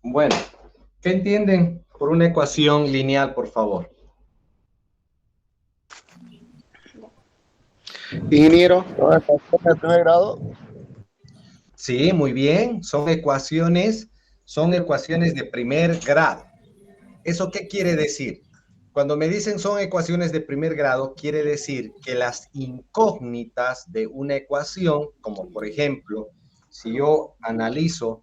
Bueno, ¿qué entienden por una ecuación lineal, por favor? Ingeniero, Son ecuaciones de primer grado. Sí, muy bien. Son ecuaciones de primer grado. ¿Eso qué quiere decir? Cuando me dicen son ecuaciones de primer grado, quiere decir que las incógnitas de una ecuación, como por ejemplo, si yo analizo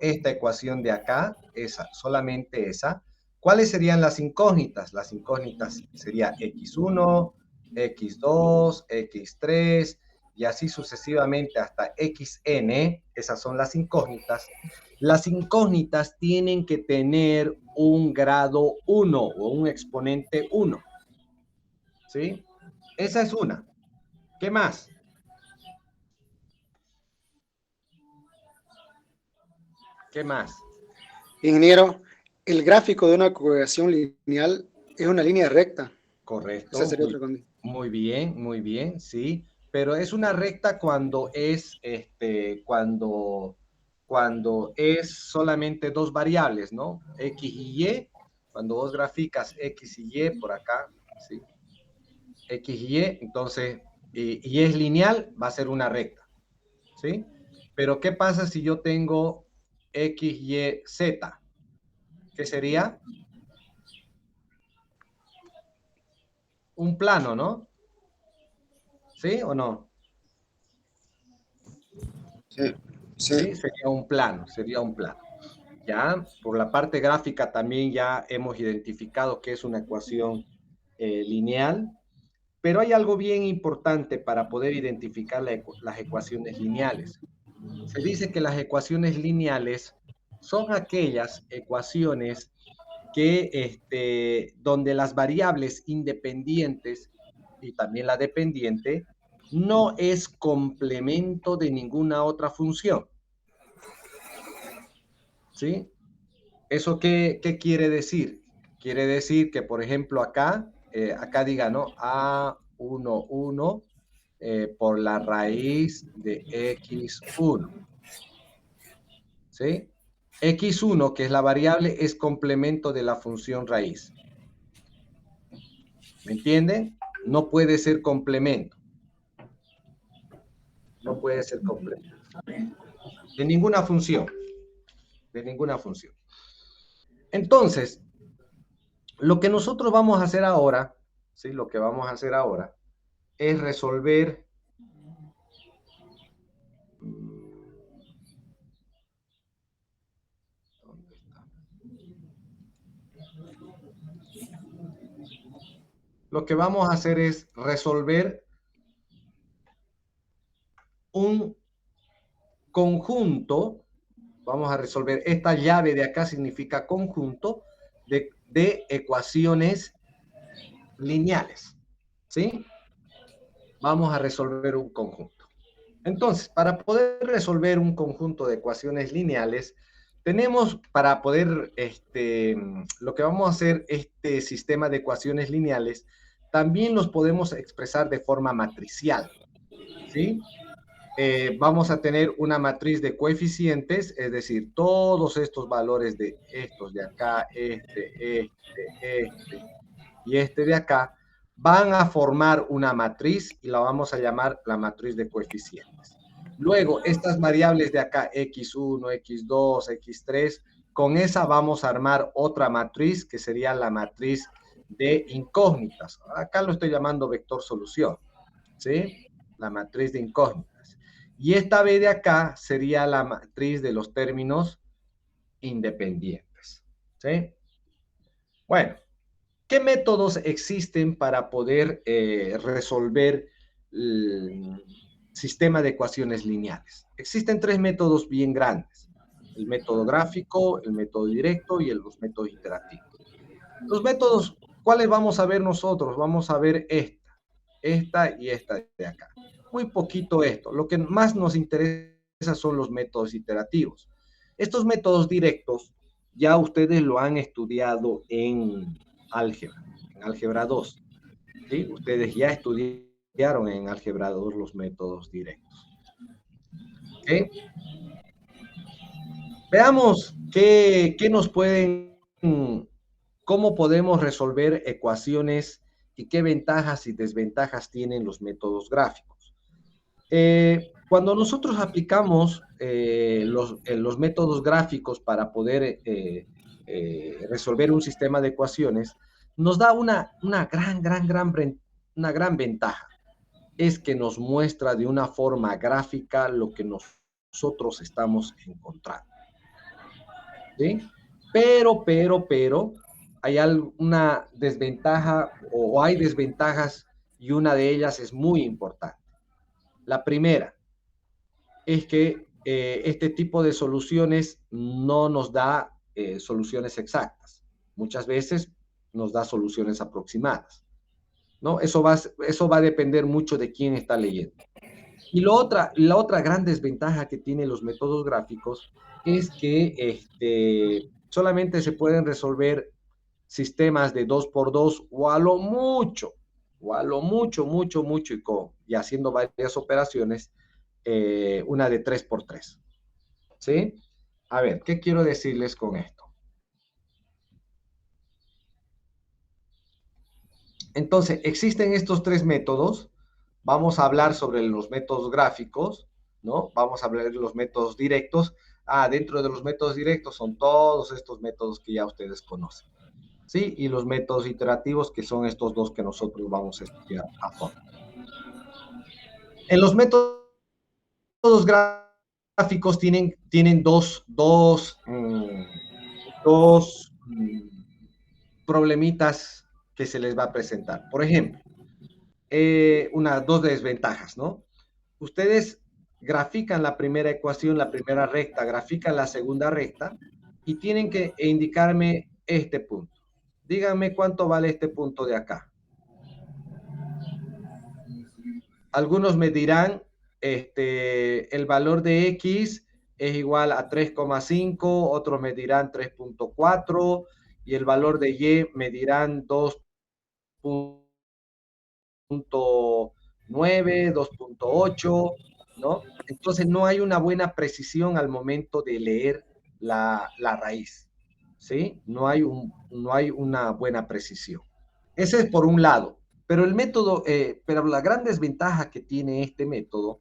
esta ecuación de acá, esa, solamente esa, ¿cuáles serían las incógnitas? Las incógnitas sería x1, x2, x3 y así sucesivamente hasta xn, esas son las incógnitas. Las incógnitas tienen que tener un grado 1 o un exponente 1. ¿Sí? Esa es una. ¿Qué más? ¿Qué más? ingeniero, el gráfico de una ecuación lineal es una línea recta. Esa Correcto. sería otra condición. Muy bien, sí. Pero es una recta cuando es solamente dos variables, ¿no? X y Y. Cuando vos graficas X y Y por acá, ¿sí? X y Y, entonces, y es lineal, va a ser una recta, ¿sí? Pero ¿qué pasa si yo tengo X, Y, Z? ¿Qué sería? Un plano, ¿no? ¿Sí o no? Sí, sí. Sí, sería un plano. Ya, por la parte gráfica también ya hemos identificado que es una ecuación lineal, pero hay algo bien importante para poder identificar las ecuaciones lineales. Se dice que las ecuaciones lineales son aquellas ecuaciones donde las variables independientes y también la dependiente no es complemento de ninguna otra función. ¿Sí? ¿Eso qué quiere decir? Quiere decir que, por ejemplo, acá diga, ¿no? A11 por la raíz de x1. ¿Sí? X1, que es la variable, es complemento de la función raíz. ¿Me entienden? No puede ser complemento. No puede ser complemento. De ninguna función. De ninguna función. Entonces, lo que nosotros vamos a hacer ahora, ¿sí? Lo que vamos a hacer ahora es resolver. ¿Dónde está? Lo que vamos a hacer es resolver un conjunto. Vamos a resolver esta llave de acá, significa conjunto de ecuaciones lineales. ¿Sí? Vamos a resolver un conjunto. Entonces, para poder resolver un conjunto de ecuaciones lineales, tenemos para poder, lo que vamos a hacer, este sistema de ecuaciones lineales, también los podemos expresar de forma matricial, ¿sí? Vamos a tener una matriz de coeficientes, es decir, todos estos valores de estos de acá, y este de acá, van a formar una matriz y la vamos a llamar la matriz de coeficientes. Luego, estas variables de acá, x1, x2, x3, con esa vamos a armar otra matriz que sería la matriz de incógnitas. Acá lo estoy llamando vector solución, ¿sí? La matriz de incógnitas. Y esta B de acá sería la matriz de los términos independientes, ¿sí? Bueno, ¿qué métodos existen para poder resolver el sistema de ecuaciones lineales? Existen tres métodos bien grandes: el método gráfico, el método directo y los métodos iterativos. Los métodos, ¿cuáles vamos a ver nosotros? Vamos a ver esta y esta de acá. Muy poquito esto. Lo que más nos interesa son los métodos iterativos. Estos métodos directos ya ustedes lo han estudiado en álgebra 2. ¿Sí? Ustedes ya estudiaron en álgebra 2 los métodos directos. ¿Okay? Veamos qué nos pueden, cómo podemos resolver ecuaciones y qué ventajas y desventajas tienen los métodos gráficos. Cuando nosotros aplicamos los métodos gráficos para poder resolver un sistema de ecuaciones, nos da una gran ventaja. Es que nos muestra de una forma gráfica lo que nosotros estamos encontrando. ¿Sí? Pero, hay una desventaja o hay desventajas y una de ellas es muy importante. La primera es que este tipo de soluciones no nos da soluciones exactas. Muchas veces nos da soluciones aproximadas, ¿no? Eso va a depender mucho de quién está leyendo. Y la otra gran desventaja que tienen los métodos gráficos es que solamente se pueden resolver sistemas de 2x2 o a lo mucho, y haciendo varias operaciones, una de 3x3. ¿Sí? A ver, ¿qué quiero decirles con esto? Entonces, existen estos tres métodos. Vamos a hablar sobre los métodos gráficos, ¿no? Vamos a hablar de los métodos directos. Dentro de los métodos directos son todos estos métodos que ya ustedes conocen, ¿sí? Y los métodos iterativos, que son estos dos que nosotros vamos a estudiar a fondo. En los métodos gráficos tienen dos problemitas que se les va a presentar. Por ejemplo, dos desventajas, ¿no? Ustedes grafican la primera ecuación, la primera recta, grafican la segunda recta y tienen que indicarme este punto. Díganme cuánto vale este punto de acá. Algunos me dirán, el valor de X es igual a 3,5, otros me dirán 3,4 y el valor de Y me dirán 2,9, 2,8, ¿no? Entonces no hay una buena precisión al momento de leer la raíz, ¿sí? No hay una buena precisión. Ese es por un lado. Pero pero la gran desventaja que tiene este método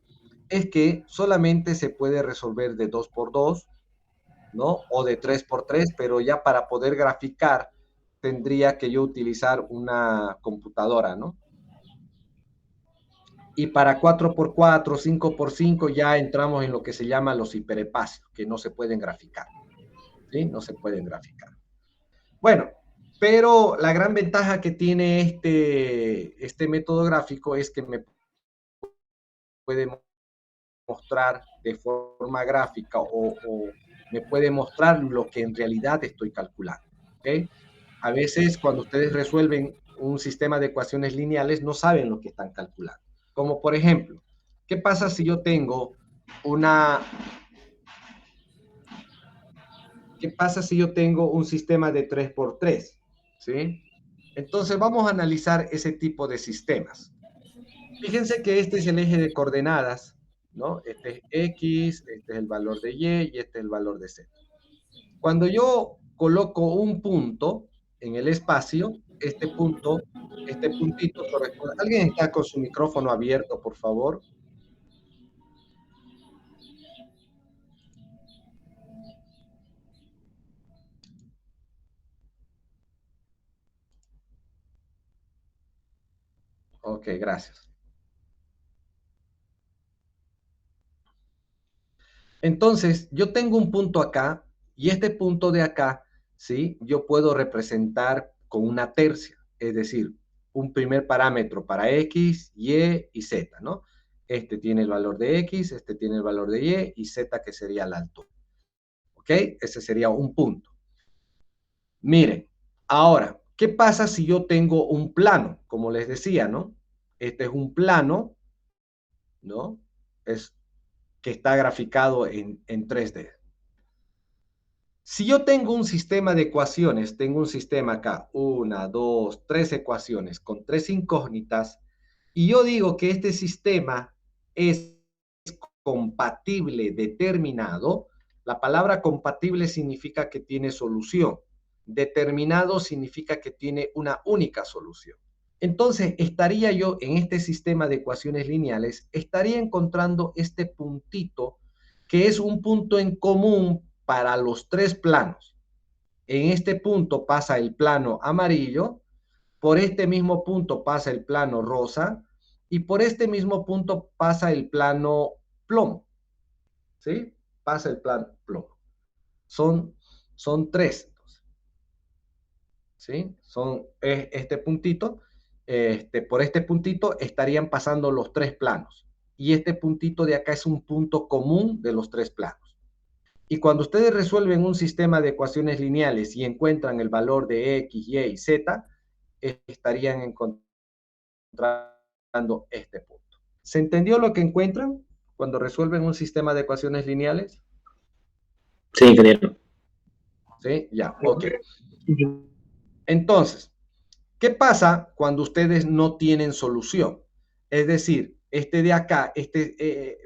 es que solamente se puede resolver de 2x2, ¿no? O de 3x3, pero ya para poder graficar tendría que yo utilizar una computadora, ¿no? Y para 4x4, 5x5 ya entramos en lo que se llama los hiperespacios, que no se pueden graficar, ¿sí? No se pueden graficar. Bueno, pero la gran ventaja que tiene este método gráfico es que me puede mostrar de forma gráfica o me puede mostrar lo que en realidad estoy calculando. ¿Okay? A veces cuando ustedes resuelven un sistema de ecuaciones lineales no saben lo que están calculando. Como por ejemplo, ¿qué pasa si yo tengo ¿qué pasa si yo tengo un sistema de 3x3? ¿Sí? Entonces vamos a analizar ese tipo de sistemas. Fíjense que este es el eje de coordenadas, ¿no? Este es X, este es el valor de Y y este es el valor de Z. Cuando yo coloco un punto en el espacio, este puntito corresponde. ¿Alguien está con su micrófono abierto, por favor? Ok, gracias. Entonces, yo tengo un punto acá y este punto de acá, ¿sí? Yo puedo representar con una tercia, es decir, un primer parámetro para X, Y y Z, ¿no? Este tiene el valor de X, este tiene el valor de Y Z que sería la altura. ¿Ok? Ese sería un punto. Miren, ahora, ¿qué pasa si yo tengo un plano? Como les decía, ¿no? Este es un plano, ¿no? Es que está graficado en 3D. Si yo tengo un sistema de ecuaciones, tengo un sistema acá, 1, 2, 3 ecuaciones con 3 incógnitas, y yo digo que este sistema es compatible determinado, La palabra compatible significa que tiene solución. Determinado significa que tiene una única solución. Entonces, estaría yo en este sistema de ecuaciones lineales, estaría encontrando este puntito que es un punto en común para los tres planos. En este punto pasa el plano amarillo, por este mismo punto pasa el plano rosa y por este mismo punto pasa el plano plomo. ¿Sí? Pasa el plano plomo. Son tres. ¿Sí? Son este puntito. Por este puntito estarían pasando los tres planos. Y este puntito de acá es un punto común de los tres planos. Y cuando ustedes resuelven un sistema de ecuaciones lineales y encuentran el valor de X, Y y Z, estarían encontrando este punto. ¿Se entendió lo que encuentran cuando resuelven un sistema de ecuaciones lineales? Sí, ingeniero. Sí, ya, ok. Entonces, ¿qué pasa cuando ustedes no tienen solución? Es decir, este de acá,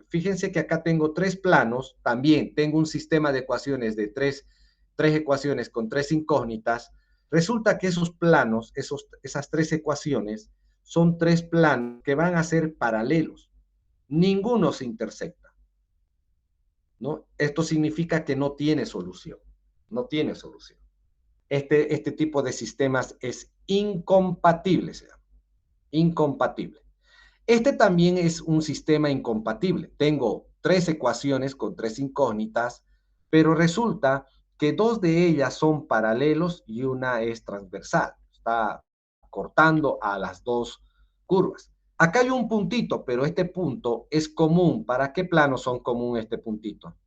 fíjense que acá tengo tres planos, también tengo un sistema de ecuaciones de tres ecuaciones con tres incógnitas. Resulta que esos planos, esas tres ecuaciones, son tres planos que van a ser paralelos. Ninguno se intersecta, ¿no? Esto significa que no tiene solución, no tiene solución. Este tipo de sistemas es incompatible, se llama. Incompatible. Este también es un sistema incompatible. Tengo tres ecuaciones con tres incógnitas, pero resulta que dos de ellas son paralelos y una es transversal. Está cortando a las dos curvas. Acá hay un puntito, pero este punto es común. ¿Para qué planos son común este puntito?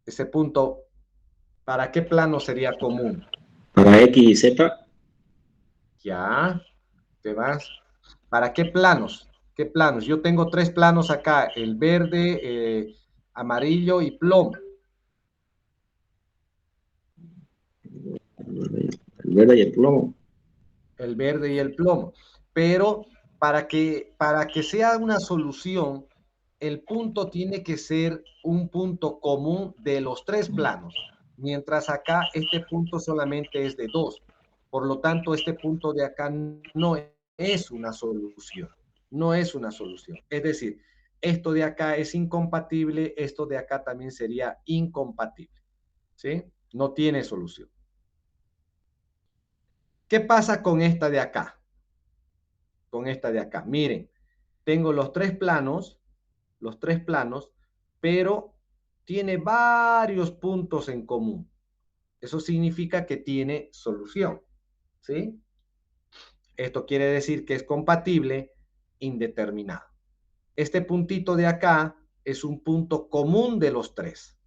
Ese punto, ¿para qué plano sería común? Para X y Z. Ya, te vas. ¿Para qué planos? ¿Qué planos? Yo tengo tres planos acá, el verde, amarillo y plomo. El verde y el plomo. El verde y el plomo. Pero para que sea una solución, el punto tiene que ser un punto común de los tres planos, mientras acá este punto solamente es de dos. Por lo tanto, este punto de acá no es una solución. No es una solución. Es decir, esto de acá es incompatible, esto de acá también sería incompatible. ¿Sí? No tiene solución. ¿Qué pasa con esta de acá? Con esta de acá. Miren, tengo los tres planos, pero tiene varios puntos en común. Eso significa que tiene solución, ¿sí? Esto quiere decir que es compatible indeterminado. Este puntito de acá es un punto común de los tres,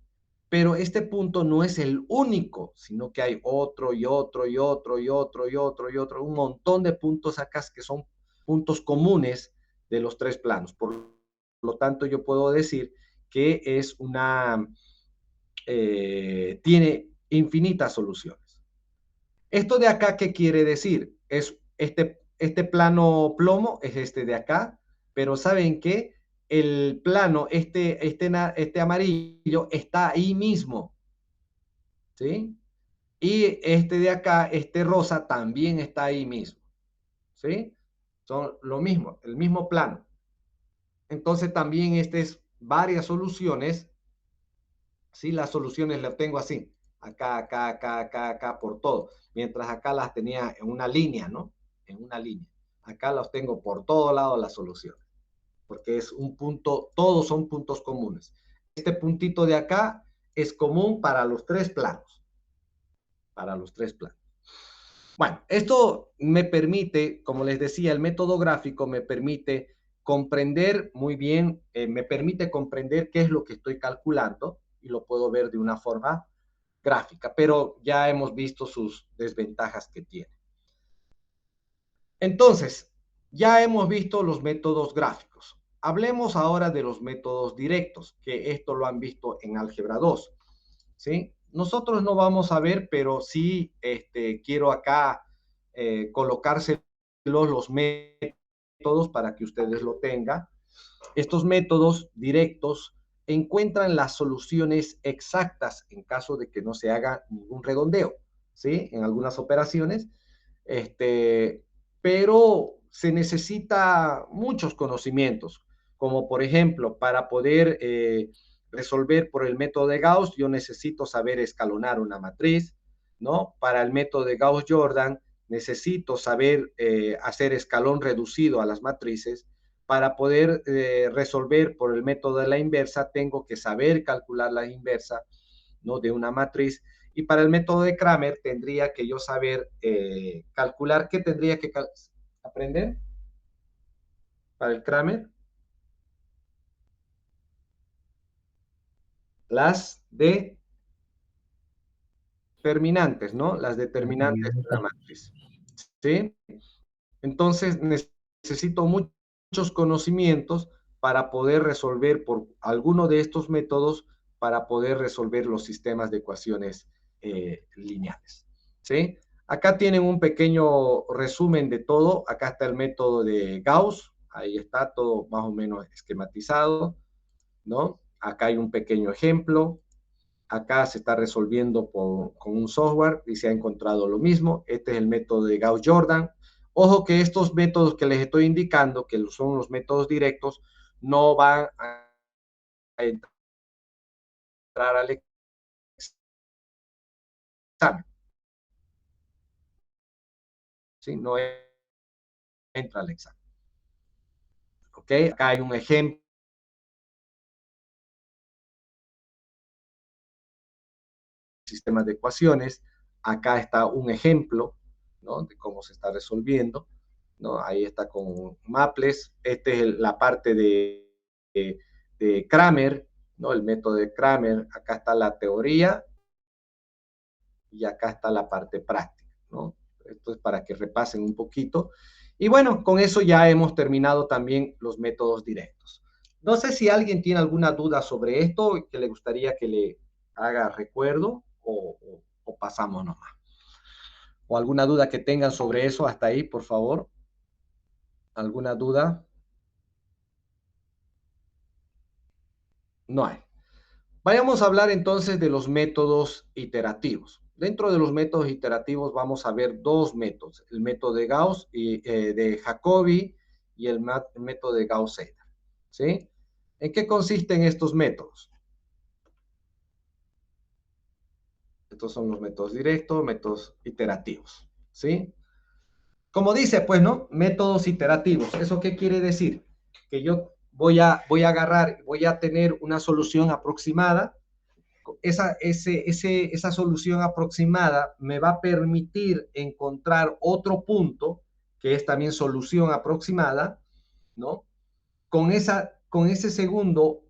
pero este punto no es el único, sino que hay otro y otro y otro y otro y otro y otro, un montón de puntos acá que son puntos comunes de los tres planos. Por lo tanto, yo puedo decir que es tiene infinitas soluciones. Esto de acá, ¿qué quiere decir? Es este plano plomo es este de acá, pero ¿saben qué? El plano, este amarillo, está ahí mismo, ¿sí? Y este de acá, este rosa, también está ahí mismo, ¿sí? Son lo mismo, el mismo plano. Entonces también este es varias soluciones, ¿sí? Las soluciones las tengo así, acá, acá, acá, acá, acá, por todo. Mientras acá las tenía en una línea, ¿no? En una línea. Acá las tengo por todo lado las soluciones, porque es un punto, todos son puntos comunes. Este puntito de acá es común para los tres planos. Para los tres planos. Bueno, esto me permite, como les decía, el método gráfico me permite comprender muy bien, me permite comprender qué es lo que estoy calculando y lo puedo ver de una forma gráfica, pero ya hemos visto sus desventajas que tiene. Entonces, ya hemos visto los métodos gráficos. Hablemos ahora de los métodos directos, que esto lo han visto en álgebra 2, ¿sí? Nosotros no vamos a ver, pero sí quiero acá colocárselos los métodos métodos para que ustedes lo tengan. Estos métodos directos encuentran las soluciones exactas en caso de que no se haga ningún redondeo, ¿sí? En algunas operaciones, pero se necesita muchos conocimientos, como por ejemplo, para poder resolver por el método de Gauss, yo necesito saber escalonar una matriz, ¿no? Para el método de Gauss-Jordan, necesito saber hacer escalón reducido a las matrices. Para poder resolver por el método de la inversa, tengo que saber calcular la inversa, ¿no? De una matriz. Y para el método de Kramer, tendría que yo saber calcular. ¿Qué tendría que aprender? Para el Kramer. Las determinantes, ¿no? Las determinantes de la matriz. ¿Sí? Entonces, necesito muchos conocimientos para poder resolver por alguno de estos métodos, para poder resolver los sistemas de ecuaciones lineales. ¿Sí? Acá tienen un pequeño resumen de todo. Acá está el método de Gauss. Ahí está todo más o menos esquematizado, ¿no? Acá hay un pequeño ejemplo. Acá se está resolviendo con un software y se ha encontrado lo mismo. Este es el método de Gauss-Jordan. Ojo que estos métodos que les estoy indicando, que son los métodos directos, no van a entrar al examen. ¿Sí? No entra al examen. ¿Ok? Acá hay un ejemplo. Sistemas de ecuaciones. Acá está un ejemplo, ¿no? De cómo se está resolviendo, ¿no? Ahí está con Maples. Esta es la parte de Kramer, ¿no? El método de Kramer. Acá está la teoría y acá está la parte práctica, ¿no? Esto es para que repasen un poquito. Y bueno, con eso ya hemos terminado también los métodos directos. No sé si alguien tiene alguna duda sobre esto que le gustaría que le haga recuerdo o pasamos nomás. O alguna duda que tengan sobre eso hasta ahí, por favor. ¿Alguna duda? No hay. Vayamos a hablar entonces de los métodos iterativos. Dentro de los métodos iterativos vamos a ver dos métodos, el método de Gauss y de Jacobi y el método de Gauss-Seidel. ¿Sí? ¿En qué consisten estos métodos? Estos son los métodos directos, métodos iterativos. ¿Sí? Como dice, pues, ¿no? Métodos iterativos. ¿Eso qué quiere decir? Que yo voy a agarrar, voy a tener una solución aproximada. Esa solución aproximada me va a permitir encontrar otro punto, que es también solución aproximada, ¿no? Con ese segundo,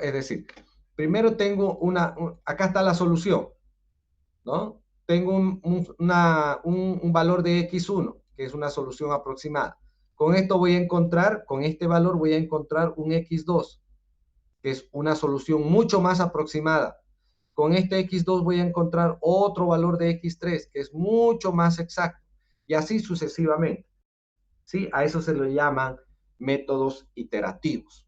es decir, primero tengo acá está la solución, ¿no? Tengo un valor de x1, que es una solución aproximada. Con esto voy a encontrar, con este valor voy a encontrar un x2, que es una solución mucho más aproximada. Con este x2 voy a encontrar otro valor de x3, que es mucho más exacto, y así sucesivamente. ¿Sí? A eso se le llaman métodos iterativos.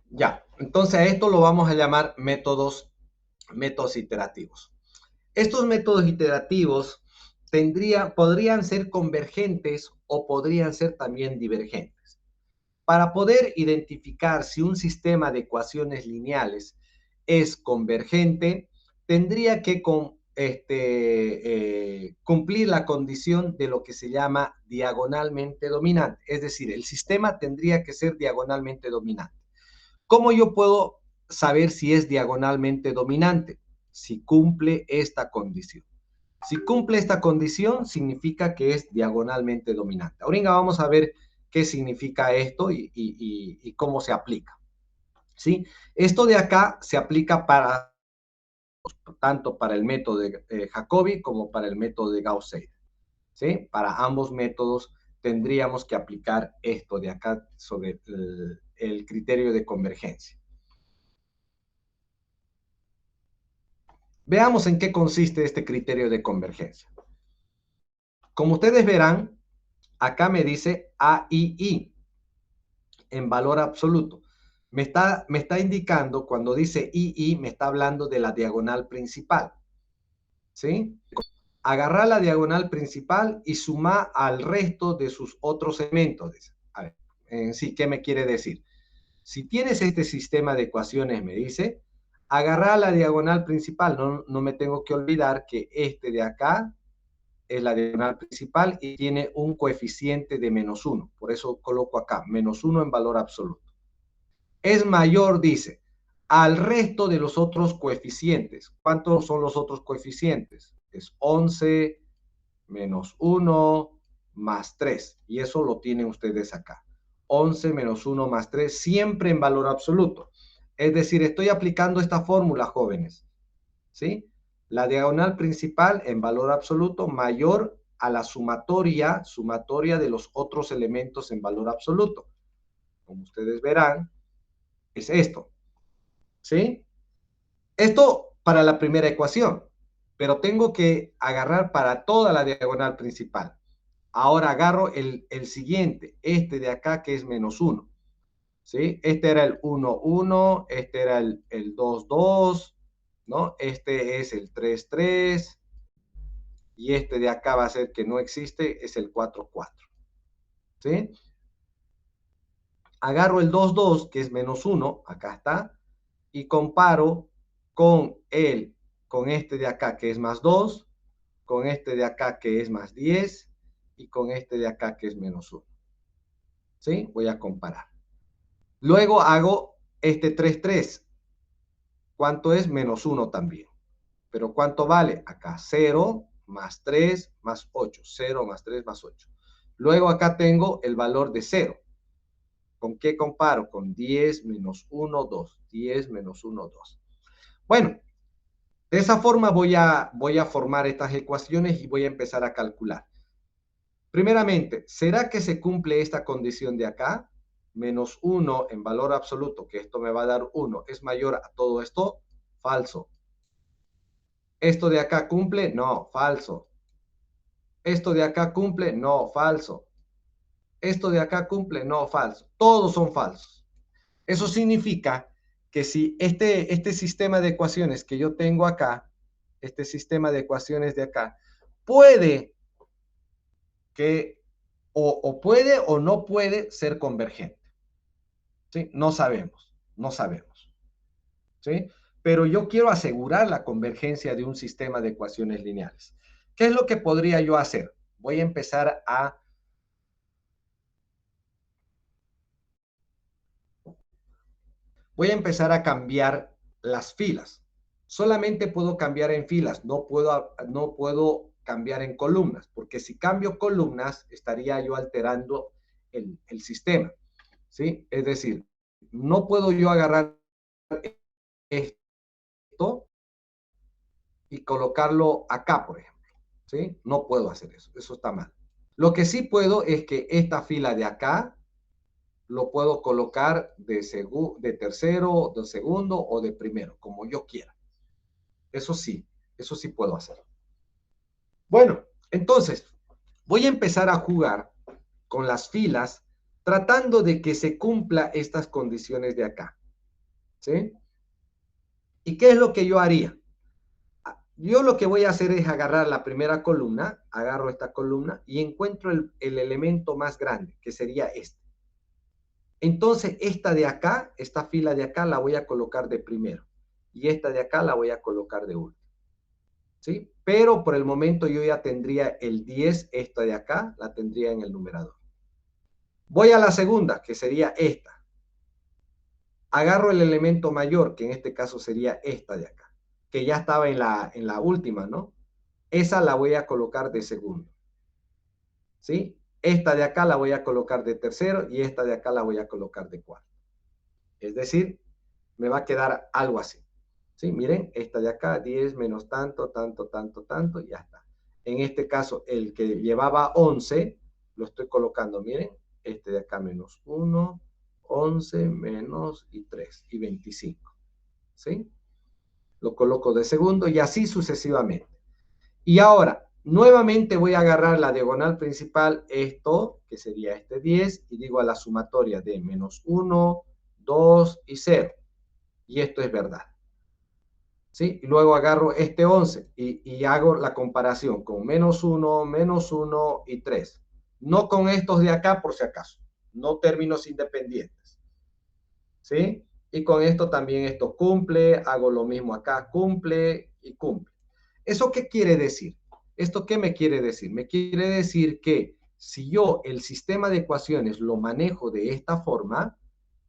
Ya, entonces a esto lo vamos a llamar métodos iterativos. Estos métodos iterativos podrían ser convergentes o podrían ser también divergentes. Para poder identificar si un sistema de ecuaciones lineales es convergente, tendría que cumplir la condición de lo que se llama diagonalmente dominante. Es decir, el sistema tendría que ser diagonalmente dominante. ¿Cómo yo puedo saber si es diagonalmente dominante? Si cumple esta condición. Si cumple esta condición, significa que es diagonalmente dominante. Ahorita vamos a ver qué significa esto y cómo se aplica. ¿Sí? Esto de acá se aplica tanto para el método de Jacobi como para el método de Gauss-Seidel. ¿Sí? Para ambos métodos tendríamos que aplicar esto de acá sobre el criterio de convergencia. Veamos en qué consiste este criterio de convergencia. Como ustedes verán, acá me dice AII en valor absoluto. Me está indicando, cuando dice II, me está hablando de la diagonal principal. ¿Sí? Agarrar la diagonal principal y sumar al resto de sus otros elementos. A ver, en sí, ¿qué me quiere decir? Si tienes este sistema de ecuaciones, me dice, agarrar la diagonal principal. No me tengo que olvidar que este de acá es la diagonal principal y tiene un coeficiente de -1. Por eso coloco acá, -1 en valor absoluto. Es mayor, dice, al resto de los otros coeficientes. ¿Cuántos son los otros coeficientes? Es 11 menos 1 más 3. Y eso lo tienen ustedes acá. 11 menos 1 más 3, siempre en valor absoluto. Es decir, estoy aplicando esta fórmula, jóvenes. ¿Sí? La diagonal principal en valor absoluto mayor a la sumatoria de los otros elementos en valor absoluto. Como ustedes verán, es esto. ¿Sí? Esto para la primera ecuación, pero tengo que agarrar para toda la diagonal principal. Ahora agarro el siguiente, este de acá que es -1. ¿Sí? Este era el 1, 1, este era el 2, 2, ¿no? Este es el 3, 3, y este de acá va a ser que no existe, es el 4, 4. ¿Sí? Agarro el 2, 2, que es -1, acá está, y comparo con este de acá que es +2, con este de acá que es +10, y con este de acá que es -1. ¿Sí? Voy a comparar. Luego hago este 3, 3. ¿Cuánto es? -1 también. ¿Pero cuánto vale? Acá 0 más 3 más 8. 0 más 3 más 8. Luego acá tengo el valor de 0. ¿Con qué comparo? Con 10 menos 1, 2. 10 menos 1, 2. Bueno, de esa forma voy a formar estas ecuaciones y voy a empezar a calcular. Primeramente, ¿será que se cumple esta condición de acá? -1 en valor absoluto, que esto me va a dar 1, ¿es mayor a todo esto? Falso. ¿Esto de acá cumple? No, falso. ¿Esto de acá cumple? No, falso. ¿Esto de acá cumple? No, falso. Todos son falsos. Eso significa que si este sistema de ecuaciones que yo tengo acá, este sistema de ecuaciones de acá, puede que o puede o no puede ser convergente. ¿Sí? No sabemos, no sabemos. ¿Sí? Pero yo quiero asegurar la convergencia de un sistema de ecuaciones lineales. ¿Qué es lo que podría yo hacer? Voy a empezar a cambiar las filas. Solamente puedo cambiar en filas, no puedo cambiar en columnas, porque si cambio columnas estaría yo alterando el sistema. ¿Sí? Es decir, no puedo yo agarrar esto y colocarlo acá, por ejemplo. ¿Sí? No puedo hacer eso, eso está mal. Lo que sí puedo es que esta fila de acá lo puedo colocar de tercero, de segundo o de primero, como yo quiera. Eso sí puedo hacer. Bueno, entonces, voy a empezar a jugar con las filas tratando de que se cumpla estas condiciones de acá. ¿Sí? ¿Y qué es lo que yo haría? Yo lo que voy a hacer es agarrar la primera columna, agarro esta columna y encuentro el elemento más grande, que sería este. Entonces, esta de acá, esta fila de acá, la voy a colocar de primero. Y esta de acá la voy a colocar de último. ¿Sí? Pero por el momento yo ya tendría el 10, esta de acá, la tendría en el numerador. Voy a la segunda, que sería esta. Agarro el elemento mayor, que en este caso sería esta de acá, que ya estaba en la última, ¿no? Esa la voy a colocar de segundo. ¿Sí? Esta de acá la voy a colocar de tercero y esta de acá la voy a colocar de cuarto. Es decir, me va a quedar algo así. ¿Sí? Miren, esta de acá, 10 menos tanto, tanto, tanto, tanto, y ya está. En este caso, el que llevaba 11, lo estoy colocando, miren, este de acá menos 1, 11 menos y 3, y 25. ¿Sí? lo coloco de segundo y así sucesivamente. Y ahora, nuevamente voy a agarrar la diagonal principal, esto, que sería este 10, y digo a la sumatoria de menos 1, 2 y 0. Y esto es verdad. ¿Sí? Y luego agarro este 11 y hago la comparación con menos 1 y 3. No con estos de acá por si acaso, no términos independientes. ¿Sí? Y con esto también esto cumple, hago lo mismo acá, cumple y cumple. ¿Eso qué quiere decir? ¿Esto qué me quiere decir? Me quiere decir que si yo el sistema de ecuaciones lo manejo de esta forma,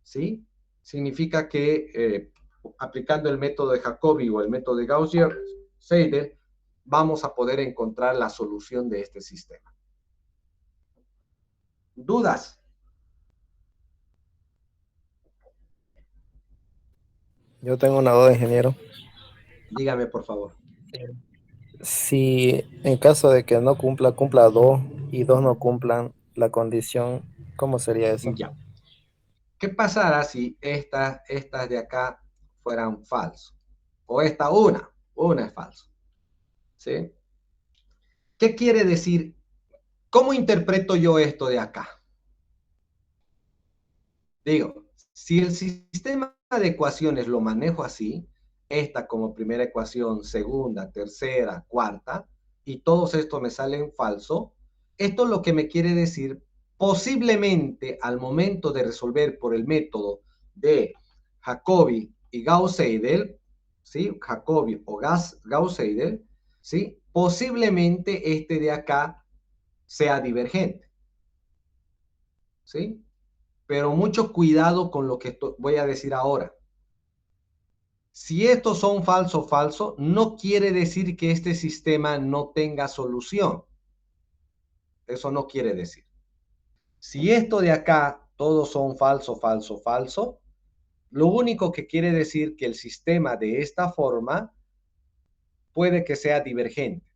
¿sí? Significa que aplicando el método de Jacobi o el método de Gauss-Seidel, vamos a poder encontrar la solución de este sistema. ¿Dudas? Yo tengo una duda, ingeniero. Dígame, por favor. Si en caso de que no cumpla 2 y 2 no cumplan la condición, ¿cómo sería eso? Ya. ¿Qué pasará si estas de acá fueran falsos? O esta una es falso. ¿Sí? ¿Qué quiere decir? ¿Cómo interpreto yo esto de acá? Digo, si el sistema de ecuaciones lo manejo así, esta como primera ecuación, segunda, tercera, cuarta, y todos estos me salen falso, esto lo que me quiere decir, posiblemente al momento de resolver por el método de Jacobi y Gauss-Seidel, ¿sí? Jacobi o Gauss-Seidel, ¿sí? Posiblemente este de acá sea divergente, ¿sí? Pero mucho cuidado con lo que voy a decir ahora. Si estos son falso, no quiere decir que este sistema no tenga solución. Eso no quiere decir. Si esto de acá todos son falso, lo único que quiere decir que el sistema de esta forma puede que sea divergente,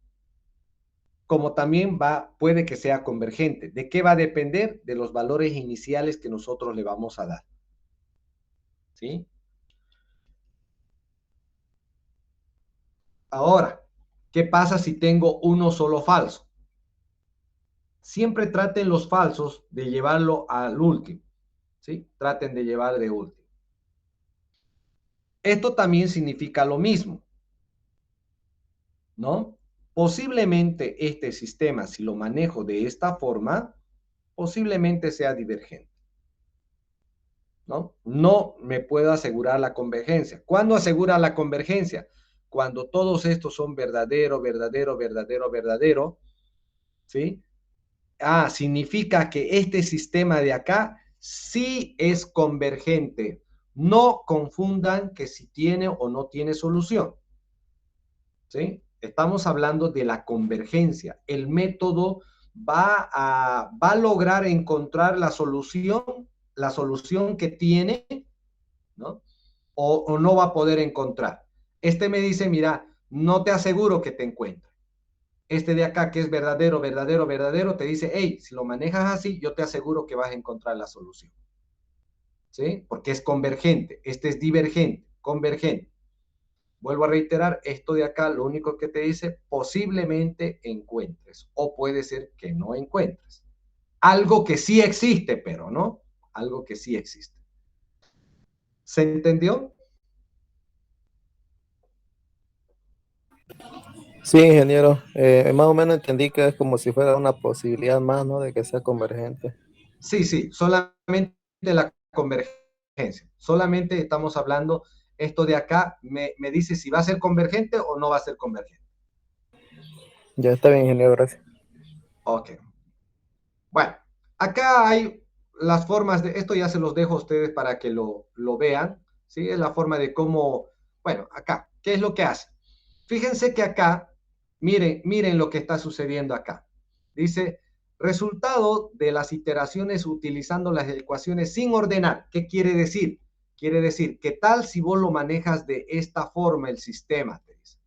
como también puede que sea convergente. ¿De qué va a depender? De los valores iniciales que nosotros le vamos a dar. ¿Sí? Ahora, ¿qué pasa si tengo uno solo falso? Siempre traten los falsos de llevarlo al último, ¿sí? Traten de llevar de último. Esto también significa lo mismo, ¿no? Posiblemente este sistema, si lo manejo de esta forma, posiblemente sea divergente, ¿no? No me puedo asegurar la convergencia. ¿Cuándo asegura la convergencia? Cuando todos estos son verdadero, ¿sí? Significa que este sistema de acá sí es convergente. No confundan que si tiene o no tiene solución. ¿Sí? Estamos hablando de la convergencia. El método va a lograr encontrar la solución que tiene, ¿no? O no va a poder encontrar. Este me dice, mira, no te aseguro que te encuentre. Este de acá, que es verdadero, te dice, hey, si lo manejas así, yo te aseguro que vas a encontrar la solución. ¿Sí? Porque es convergente. Este es divergente, convergente. Vuelvo a reiterar, esto de acá, lo único que te dice, posiblemente encuentres, o puede ser que no encuentres. Algo que sí existe, pero no, algo que sí existe. ¿Se entendió? Sí, ingeniero. Más o menos entendí que es como si fuera una posibilidad más, ¿no? De que sea convergente. Sí, solamente la convergencia. Solamente estamos hablando, esto de acá me dice si va a ser convergente o no va a ser convergente. Ya está bien, ingeniero, gracias. Ok. Bueno, acá hay las formas de, esto ya se los dejo a ustedes para que lo vean, ¿sí? Es la forma de cómo, bueno, acá, ¿qué es lo que hace? Fíjense que acá, miren lo que está sucediendo acá. Dice, resultado de las iteraciones utilizando las ecuaciones sin ordenar. ¿Qué quiere decir? Quiere decir, ¿qué tal si vos lo manejas de esta forma el sistema? Te dice.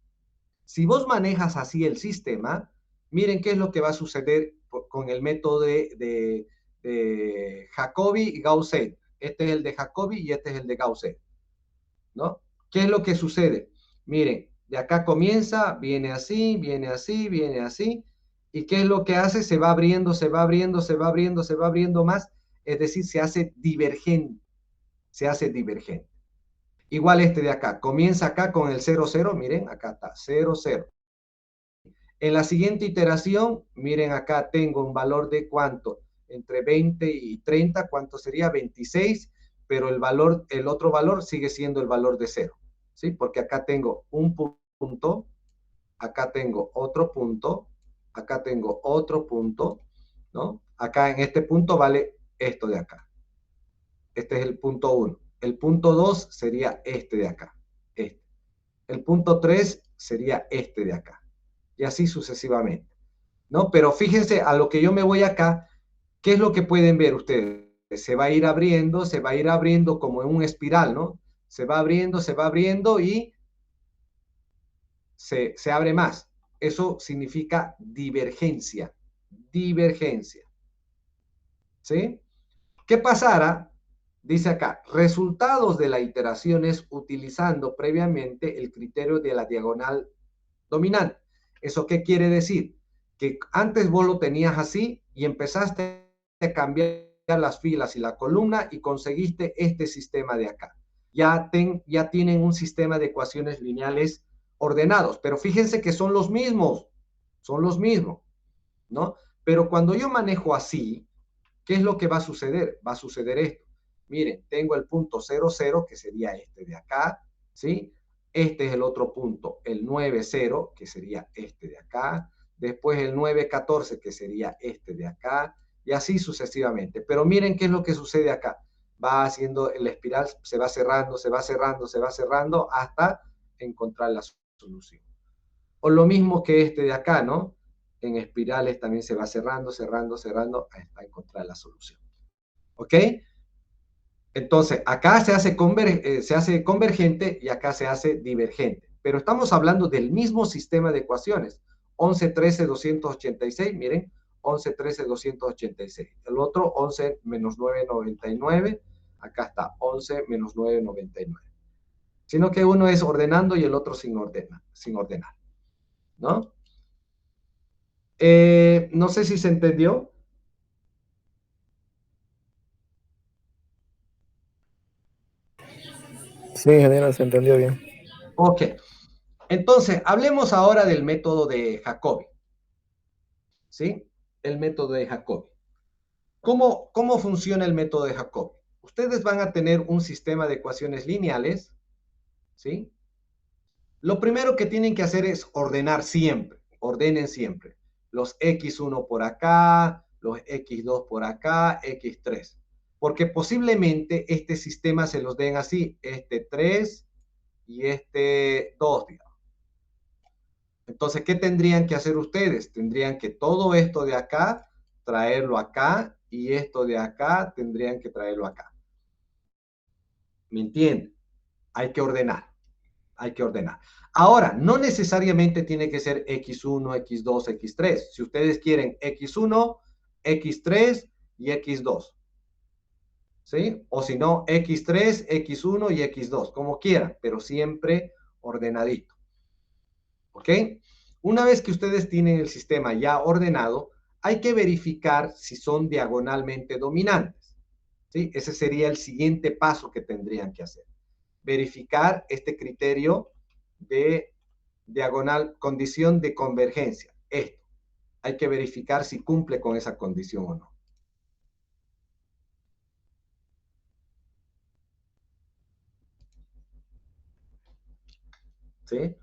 Si vos manejas así el sistema, miren qué es lo que va a suceder con el método de Jacobi y Gauss-Seidel. Este es el de Jacobi y este es el de Gauss-Seidel, ¿no? ¿Qué es lo que sucede? Miren, de acá comienza, viene así, viene así, viene así. ¿Y qué es lo que hace? Se va abriendo, se va abriendo, se va abriendo, se va abriendo más. Es decir, se hace divergente. Se hace divergente. Igual este de acá. Comienza acá con el 0, 0. Miren, acá está, 0, 0. En la siguiente iteración, miren acá tengo un valor de ¿cuánto? Entre 20 y 30, ¿cuánto sería? 26, pero el otro valor sigue siendo el valor de 0, ¿sí? Porque acá tengo un punto, acá tengo otro punto, acá tengo otro punto, ¿no? Acá en este punto vale esto de acá. Este es el punto 1. El punto 2 sería este de acá. Este. El punto 3 sería este de acá. Y así sucesivamente, ¿no? Pero fíjense a lo que yo me voy acá, ¿qué es lo que pueden ver ustedes? Se va a ir abriendo como en un espiral, ¿no? Se va abriendo y se abre más. Eso significa divergencia, divergencia, ¿sí? ¿Qué pasará? Dice acá, resultados de las iteraciones utilizando previamente el criterio de la diagonal dominante. ¿Eso qué quiere decir? Que antes vos lo tenías así y empezaste a cambiar las filas y la columna y conseguiste este sistema de acá. Ya tienen un sistema de ecuaciones lineales ordenados, pero fíjense que son los mismos, ¿no? Pero cuando yo manejo así, ¿qué es lo que va a suceder? Va a suceder esto. Miren, tengo el punto 0, 0, que sería este de acá, ¿sí? Este es el otro punto, el 9, 0, que sería este de acá. Después el 9, 14, que sería este de acá. Y así sucesivamente. Pero miren qué es lo que sucede acá. Va haciendo el espiral, se va cerrando, se va cerrando, se va cerrando hasta encontrar la solución. O lo mismo que este de acá, ¿no? En espirales también se va cerrando, cerrando, cerrando hasta encontrar la solución. ¿Ok? Entonces, acá se hace convergente y acá se hace divergente. Pero estamos hablando del mismo sistema de ecuaciones. 11, 13, 286, miren, 11, 13, 286. El otro, 11 menos 9, 99. Acá está, 11 menos 9, 99. Sino que uno es ordenando y el otro sin ordenar. ¿No? No sé si se entendió. Sí, ingeniero, se entendió bien. Ok. Entonces, hablemos ahora del método de Jacobi. ¿Sí? El método de Jacobi. ¿Cómo funciona el método de Jacobi? Ustedes van a tener un sistema de ecuaciones lineales, ¿sí? Lo primero que tienen que hacer es ordenar siempre, ordenen siempre. Los X1 por acá, los X2 por acá, X3. Porque posiblemente este sistema se los den así, este 3 y este 2, digamos. Entonces, ¿qué tendrían que hacer ustedes? Tendrían que todo esto de acá, traerlo acá, y esto de acá, tendrían que traerlo acá. ¿Me entienden? Hay que ordenar. Hay que ordenar. Ahora, no necesariamente tiene que ser X1, X2, X3. Si ustedes quieren X1, X3 y X2. ¿Sí? O si no, X3, X1 y X2, como quieran, pero siempre ordenadito. ¿Ok? Una vez que ustedes tienen el sistema ya ordenado, hay que verificar si son diagonalmente dominantes. ¿Sí? Ese sería el siguiente paso que tendrían que hacer. Verificar este criterio de diagonal, condición de convergencia. Esto. Hay que verificar si cumple con esa condición o no. ¿Sí?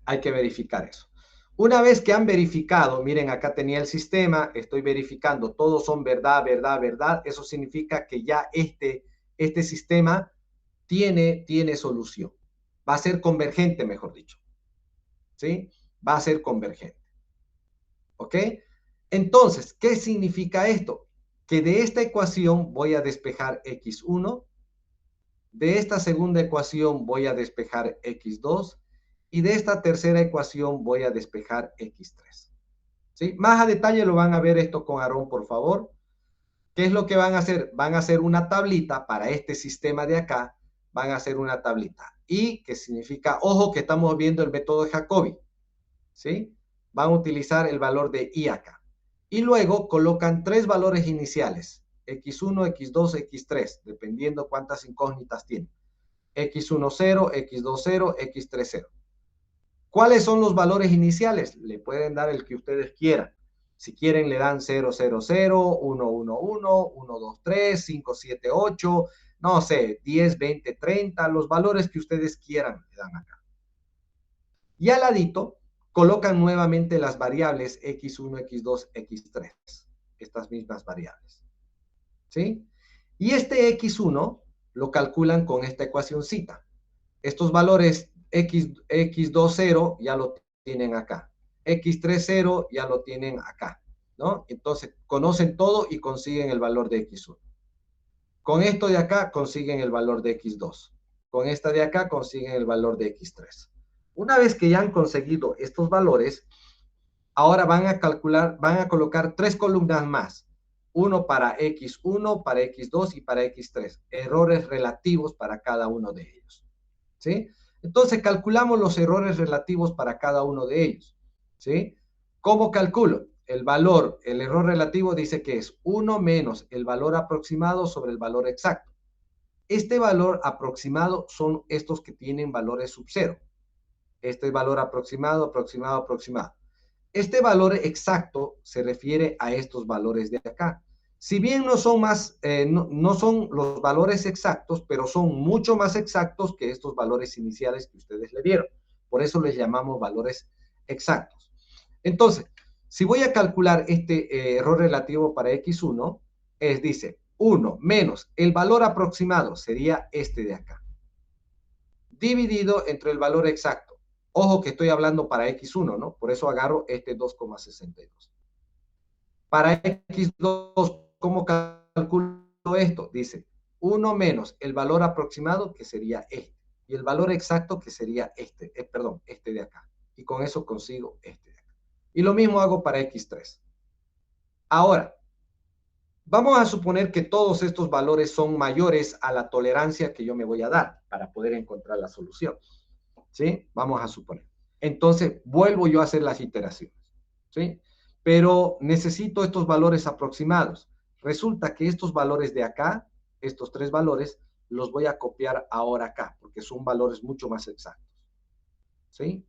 Hay que verificar eso. Una vez que han verificado, miren, acá tenía el sistema, estoy verificando, todos son verdad, verdad, verdad. Eso significa que ya este sistema tiene solución. Va a ser convergente, mejor dicho. ¿Sí? Va a ser convergente. ¿Ok? Entonces, ¿qué significa esto? Que de esta ecuación voy a despejar X1, de esta segunda ecuación voy a despejar X2 y de esta tercera ecuación voy a despejar X3. ¿Sí? Más a detalle lo van a ver esto con Aarón, por favor. ¿Qué es lo que van a hacer? Van a hacer una tablita para este sistema de acá. Van a hacer una tablita. Y, que significa, ojo que estamos viendo el método de Jacobi, ¿sí? Van a utilizar el valor de I acá. Y luego colocan tres valores iniciales, X1, X2, X3, dependiendo cuántas incógnitas tienen. X1, 0, X2, 0, X3, 0. ¿Cuáles son los valores iniciales? Le pueden dar el que ustedes quieran. Si quieren, le dan 0, 0, 0, 1, 1, 1, 1, 2, 3, 5, 7, 8, no sé, 10, 20, 30, los valores que ustedes quieran le dan acá. Y al ladito colocan nuevamente las variables X1, X2, X3, estas mismas variables, ¿sí? Y este X1 lo calculan con esta ecuacióncita. Estos valores X2, 0 ya lo tienen acá. X3, 0 ya lo tienen acá, ¿no? Entonces, conocen todo y consiguen el valor de X1. Con esto de acá consiguen el valor de X2. Con esta de acá consiguen el valor de X3. Una vez que ya han conseguido estos valores, ahora van a calcular, van a colocar tres columnas más. Uno para X1, para X2 y para X3. Errores relativos para cada uno de ellos, ¿sí? Entonces, calculamos los errores relativos para cada uno de ellos, ¿sí? ¿Cómo calculo? El valor, el error relativo dice que es 1 menos el valor aproximado sobre el valor exacto. Este valor aproximado son estos que tienen valores sub 0. Este es valor aproximado, aproximado, aproximado. Este valor exacto se refiere a estos valores de acá. Si bien no son no son los valores exactos, pero son mucho más exactos que estos valores iniciales que ustedes le dieron. Por eso les llamamos valores exactos. Entonces, si voy a calcular este error relativo para X1, dice 1 menos el valor aproximado, sería este de acá, dividido entre el valor exacto. Ojo que estoy hablando para X1, ¿no? Por eso agarro este 2,62. Para X2, ¿cómo calculo esto? Dice 1 menos el valor aproximado, que sería este, y el valor exacto, que sería este, este de acá. Y con eso consigo este de acá. Y lo mismo hago para X3. Ahora, vamos a suponer que todos estos valores son mayores a la tolerancia que yo me voy a dar para poder encontrar la solución, ¿sí? Vamos a suponer. Entonces, vuelvo yo a hacer las iteraciones, ¿sí? Pero necesito estos valores aproximados. Resulta que estos valores de acá, estos tres valores, los voy a copiar ahora acá, porque son valores mucho más exactos, ¿sí?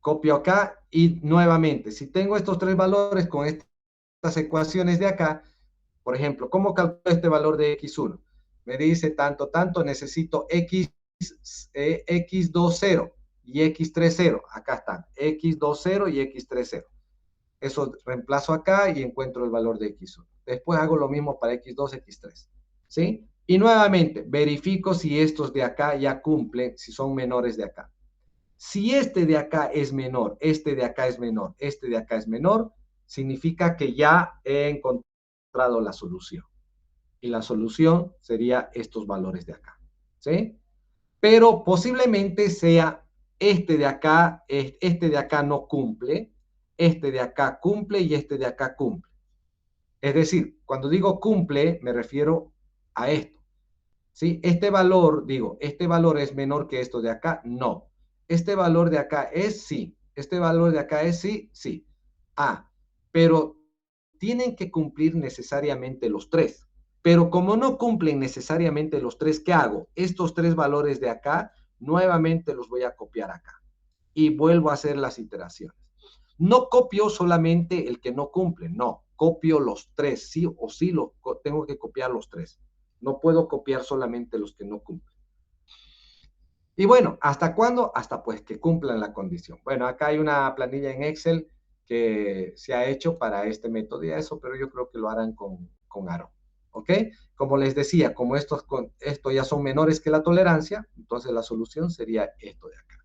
Copio acá y nuevamente, si tengo estos tres valores con estas ecuaciones de acá, por ejemplo, ¿cómo calculo este valor de X1? Me dice tanto, necesito X2, 0 y X3, 0. Acá están, X2, 0 y X3, 0. Eso reemplazo acá y encuentro el valor de X1. Después hago lo mismo para X2, X3, ¿sí? Y nuevamente, verifico si estos de acá ya cumplen, si son menores de acá. Si este de acá es menor, este de acá es menor, este de acá es menor, significa que ya he encontrado la solución. Y la solución sería estos valores de acá, ¿sí? Pero posiblemente sea este de acá no cumple, este de acá cumple y este de acá cumple. Es decir, cuando digo cumple, me refiero a esto, ¿sí? Este valor es menor que esto de acá, no. Este valor de acá es sí, este valor de acá es sí, sí. Ah, pero tienen que cumplir necesariamente los tres. Pero como no cumplen necesariamente los tres, ¿qué hago? Estos tres valores de acá, nuevamente los voy a copiar acá. Y vuelvo a hacer las iteraciones. No copio solamente el que no cumple, no. Copio los tres, sí o sí, tengo que copiar los tres. No puedo copiar solamente los que no cumplen. Y bueno, ¿hasta cuándo? Hasta pues que cumplan la condición. Bueno, acá hay una planilla en Excel que se ha hecho para este método y eso, pero yo creo que lo harán con Aro. ¿Ok? Como les decía, como esto ya son menores que la tolerancia, entonces la solución sería esto de acá.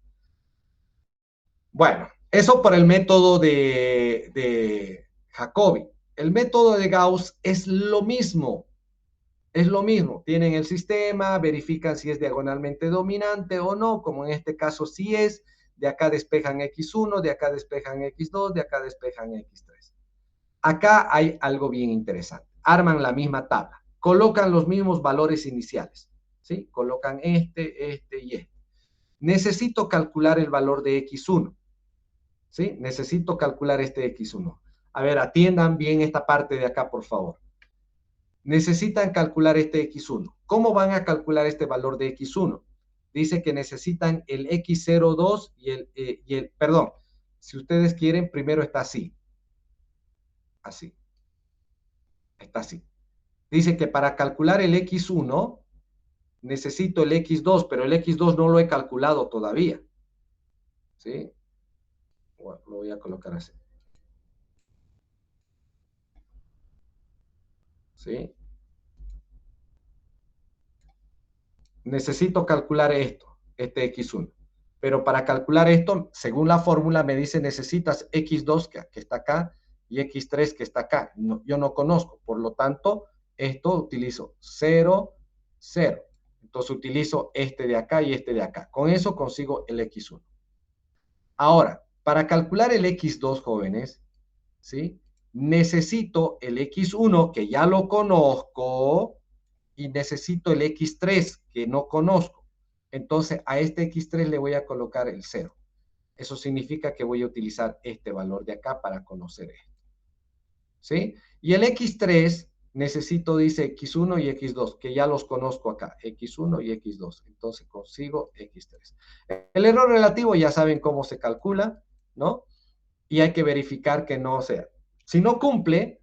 Bueno, eso por el método de Jacobi. El método de Gauss es lo mismo. Es lo mismo, tienen el sistema, verifican si es diagonalmente dominante o no, como en este caso sí es, de acá despejan X1, de acá despejan X2, de acá despejan X3. Acá hay algo bien interesante, arman la misma tabla, colocan los mismos valores iniciales, ¿sí? Colocan este y este. Necesito calcular el valor de X1, ¿sí? Necesito calcular este X1. A ver, atiendan bien esta parte de acá, por favor. Necesitan calcular este X1. ¿Cómo van a calcular este valor de X1? Dice que necesitan el X02 perdón, si ustedes quieren, primero está así. Así. Está así. Dice que para calcular el X1 necesito el X2, pero el X2 no lo he calculado todavía. ¿Sí? Bueno, lo voy a colocar así. ¿Sí? Necesito calcular esto, este X1. Pero para calcular esto, según la fórmula, me dice necesitas X2 que está acá y X3 que está acá. No, yo no conozco, por lo tanto, esto utilizo 0, 0. Entonces utilizo este de acá y este de acá. Con eso consigo el X1. Ahora, para calcular el X2, jóvenes, ¿sí? Necesito el X1, que ya lo conozco, y necesito el X3, que no conozco. Entonces, a este X3 le voy a colocar el 0. Eso significa que voy a utilizar este valor de acá para conocer esto. ¿Sí? Y el X3 necesito, dice X1 y X2, que ya los conozco acá, X1 y X2. Entonces consigo X3. El error relativo ya saben cómo se calcula, ¿no? Y hay que verificar que no sea. Si no cumple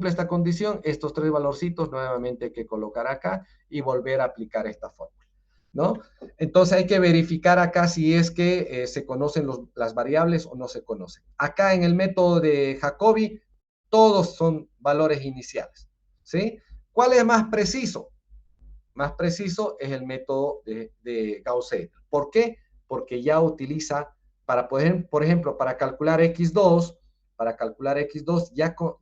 esta condición, estos tres valorcitos nuevamente hay que colocar acá y volver a aplicar esta fórmula, ¿no? Entonces hay que verificar acá si es que se conocen las variables o no se conocen. Acá en el método de Jacobi, todos son valores iniciales, ¿sí? ¿Cuál es más preciso? Más preciso es el método de Gauss-Seidel. ¿Por qué? Porque ya utiliza, para poder, por ejemplo, para calcular X2,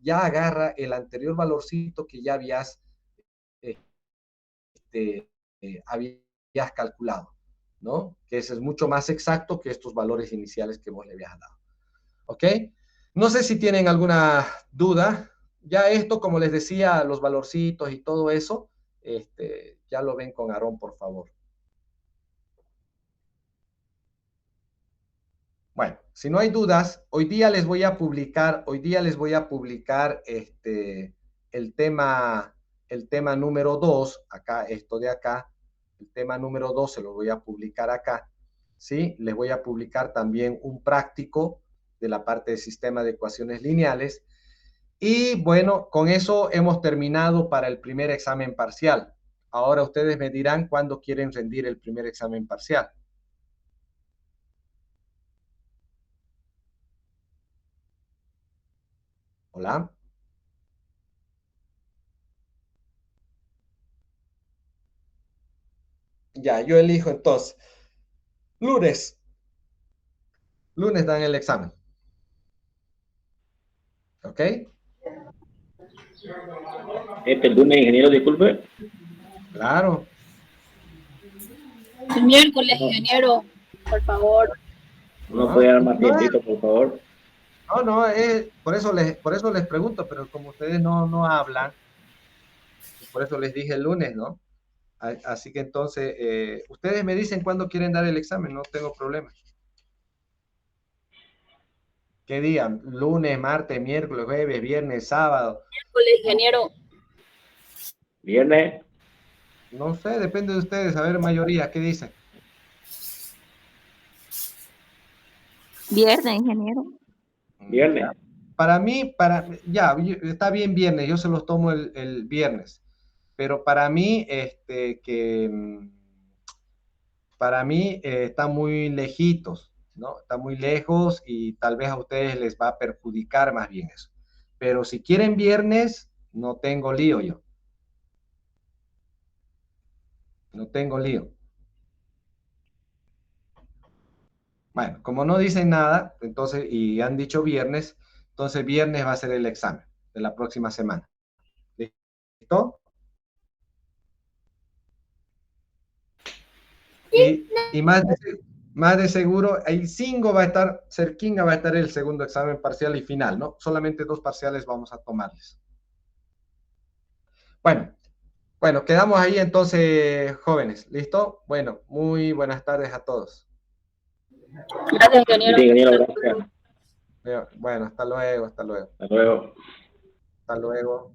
ya agarra el anterior valorcito que ya habías calculado, ¿no? Que ese es mucho más exacto que estos valores iniciales que vos le habías dado. ¿Ok? No sé si tienen alguna duda. Ya esto, como les decía, los valorcitos y todo eso, ya lo ven con Aarón, por favor. Bueno, si no hay dudas, hoy día les voy a publicar el tema número 2, acá, esto de acá, el tema número 2 se lo voy a publicar acá, ¿sí? Les voy a publicar también un práctico de la parte de sistema de ecuaciones lineales. Y bueno, con eso hemos terminado para el primer examen parcial. Ahora ustedes me dirán cuándo quieren rendir el primer examen parcial. Hola. Ya, yo elijo entonces. Lunes. Lunes dan el examen. ¿Ok? Perdone, ingeniero, disculpe. Claro. El miércoles, ingeniero, por favor. ¿No puede dar más No, tiempito, por favor? no, por eso les pregunto, pero como ustedes no hablan, por eso les dije el lunes, ¿no? Así que entonces, ustedes me dicen cuándo quieren dar el examen, no tengo problema. ¿Qué día? Lunes, martes, miércoles, jueves, viernes, sábado. Miércoles, ingeniero. Viernes. No sé, depende de ustedes. A ver, mayoría, ¿qué dicen? Viernes, ingeniero. Viernes. Para mí, está bien viernes, yo se los tomo el viernes. Pero para mí, están muy lejitos, ¿no? Está muy lejos y tal vez a ustedes les va a perjudicar más bien eso. Pero si quieren viernes, no tengo lío yo. No tengo lío. Bueno, como no dicen nada, entonces, y han dicho viernes, entonces viernes va a ser el examen de la próxima semana. ¿Listo? Y más de seguro, ahí Cinco va a estar, Cerquinga va a estar el segundo examen parcial y final, ¿no? Solamente 2 parciales vamos a tomarles. Bueno, Bueno, quedamos ahí entonces, jóvenes. ¿Listo? Bueno, muy buenas tardes a todos. Gracias, ingeniero. Sí, ingeniero, gracias. Bueno, hasta luego, hasta luego. Hasta luego. Hasta luego.